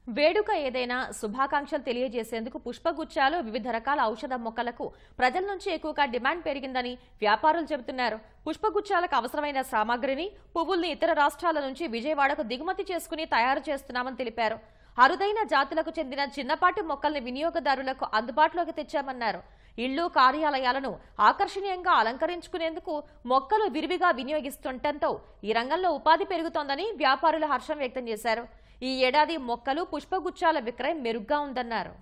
వేడుక ఏదైనా శుభాకాంక్షలు తెలియజేసేందుకు పుష్పగుచ్చాలు వివిధ రకాల ఔషధ మొక్కలకు ప్రజల నుంచి ఎక్కువగా డిమాండ్ పెరిగిందని వ్యాపారులు చెబుతున్నారు. పుష్పగుచ్చాలకు అవసరమైన సామాగ్రిని పువ్వుల్ని ఇతర రాష్ట్రాల నుంచి విజయవాడకు దిగుమతి చేసుకుని తయారు చేస్తున్నామని తెలిపారు. అరుదైన జాతులకు చెందిన చిన్నపాటి మొక్కల్ని వినియోగదారులకు అందుబాటులోకి తెచ్చామన్నారు. ఇళ్లు కార్యాలయాలను ఆకర్షణీయంగా అలంకరించుకునేందుకు మొక్కలు విరివిగా వినియోగిస్తుండటంతో ఈ రంగంలో ఉపాధి పెరుగుతోందని వ్యాపారులు హర్షం వ్యక్తం చేశారు. ఈ ఏడాది మొక్కలు పుష్పగుచ్చాల విక్రయం మెరుగ్గా ఉందన్నారు.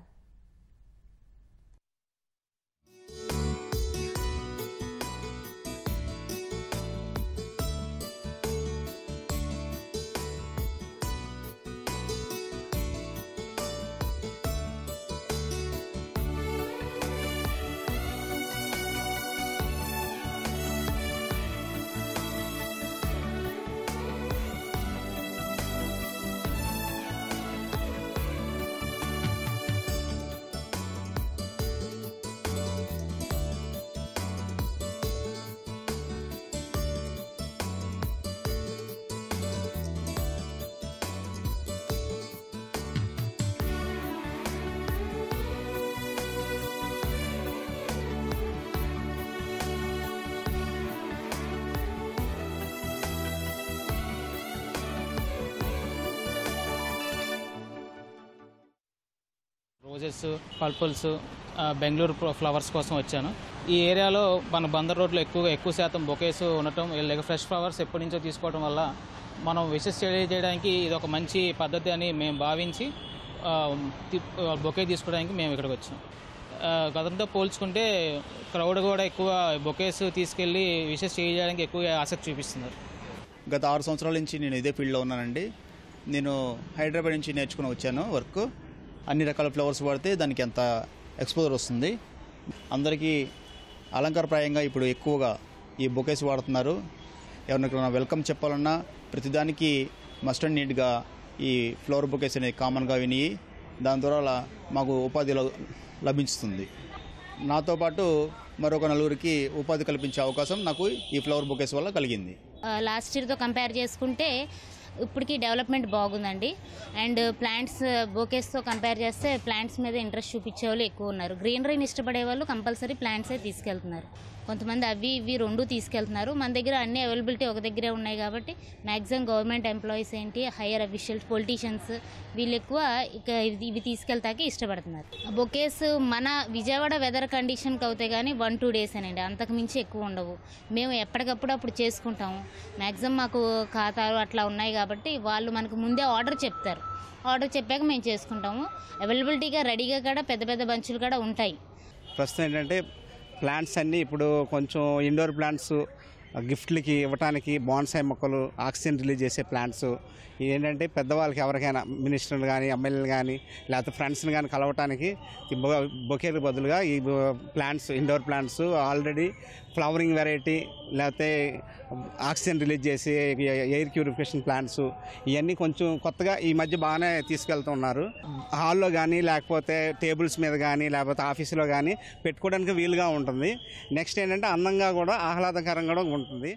రోజెస్, పర్పుల్స్, బెంగళూరు ఫ్లవర్స్ కోసం వచ్చాను. ఈ ఏరియాలో మన బందర్ రోడ్లో ఎక్కువ శాతం బొకేస్ ఉండటం, లేక ఫ్రెష్ ఫ్లవర్స్ ఎప్పటి నుంచో తీసుకోవడం వల్ల మనం విషెస్ తెలియజేయడానికి ఇది ఒక మంచి పద్ధతి అని మేము భావించి బొకే తీసుకోవడానికి మేము ఇక్కడికి వచ్చాం. గతంతో పోల్చుకుంటే క్రౌడ్ కూడా ఎక్కువ బొకేస్ తీసుకెళ్ళి విషెస్ చేయడానికి ఎక్కువ ఆసక్తి చూపిస్తున్నారు. గత 6 సంవత్సరాల నుంచి నేను ఇదే ఫీల్డ్లో ఉన్నానండి. నేను హైదరాబాద్ నుంచి నేర్చుకుని వచ్చాను వర్క్. అన్ని రకాల ఫ్లవర్స్ వాడితే దానికి ఎంత ఎక్స్పోజర్ వస్తుంది. అందరికీ అలంకారప్రాయంగా ఇప్పుడు ఎక్కువగా ఈ బొకేస్ వాడుతున్నారు. ఎవరికైనా వెల్కమ్ చెప్పాలన్నా ప్రతిదానికి మస్ట్ అండ్ నీట్గా ఈ ఫ్లవర్ బొకేస్ అనేది కామన్గా విని దాని ద్వారా మాకు ఉపాధి లభిస్తుంది. నాతో పాటు మరొక 4గురికి ఉపాధి కల్పించే అవకాశం నాకు ఈ ఫ్లవర్ బొకేస్ వల్ల కలిగింది. లాస్ట్ ఇయర్తో కంపేర్ చేసుకుంటే ఇప్పటికీ డెవలప్మెంట్ బాగుందండి. అండ్ ప్లాంట్స్ బొకేస్తో కంపేర్ చేస్తే ప్లాంట్స్ మీద ఇంట్రెస్ట్ చూపించే వాళ్ళు ఎక్కువ ఉన్నారు. గ్రీనరీని ఇష్టపడే వాళ్ళు కంపల్సరీ ప్లాంట్సే తీసుకెళ్తున్నారు. కొంతమంది అవి ఇవి 2 తీసుకెళ్తున్నారు. మన దగ్గర అన్ని అవైలబిలిటీ ఒక దగ్గరే ఉన్నాయి కాబట్టి మ్యాక్సిమం గవర్నమెంట్ ఎంప్లాయీస్ ఏంటి, హైయర్ అఫీషియల్స్, పొలిటీషియన్స్ వీళ్ళు ఎక్కువ ఇవి తీసుకెళ్తాకే ఇష్టపడుతున్నారు. బొకేస్ మన విజయవాడ వెదర్ కండిషన్కి అవుతాయి కానీ 1-2 డేస్ అనండి, అంతకు మించి ఎక్కువ ఉండవు. మేము ఎప్పటికప్పుడు అప్పుడు చేసుకుంటాము. మ్యాక్సిమం మాకు ఖాతాలు అట్లా ఉన్నాయి కాబట్టి వాళ్ళు మనకు ముందే ఆర్డర్ చెప్తారు. ఆర్డర్ చెప్పాక మేము చేసుకుంటాము. అవైలబిలిటీగా రెడీగా కూడా పెద్ద పెద్ద బంచులు కూడా ఉంటాయి. ప్రస్తుతం ఏంటంటే ప్లాంట్స్ అన్నీ ఇప్పుడు కొంచెం ఇండోర్ ప్లాంట్స్ గిఫ్ట్లకి ఇవ్వడానికి, బాన్సాయి మొక్కలు, ఆక్సిజన్ రిలీజ్ చేసే ప్లాంట్స్ ఏంటంటే పెద్దవాళ్ళకి ఎవరికైనా మినిస్టర్లు కానీ, ఎమ్మెల్యేలు కానీ, లేకపోతే ఫ్రెండ్స్ని కానీ కలవటానికి బొకేలు బదులుగా ఈ plants, indoor plants already flowering variety, లేకపోతే ఆక్సిజన్ రిలీజ్ చేసే ఎయిర్ ప్యూరిఫికేషన్ ప్లాంట్స్ ఇవన్నీ కొంచెం కొత్తగా ఈ మధ్య బాగానే తీసుకెళ్తున్నారు. హాల్లో కానీ, లేకపోతే టేబుల్స్ మీద కానీ, లేకపోతే ఆఫీసులో కానీ పెట్టుకోవడానికి వీలుగా ఉంటుంది. నెక్స్ట్ ఏంటంటే అందంగా కూడా, ఆహ్లాదకరంగా కూడా ఉంటుంది.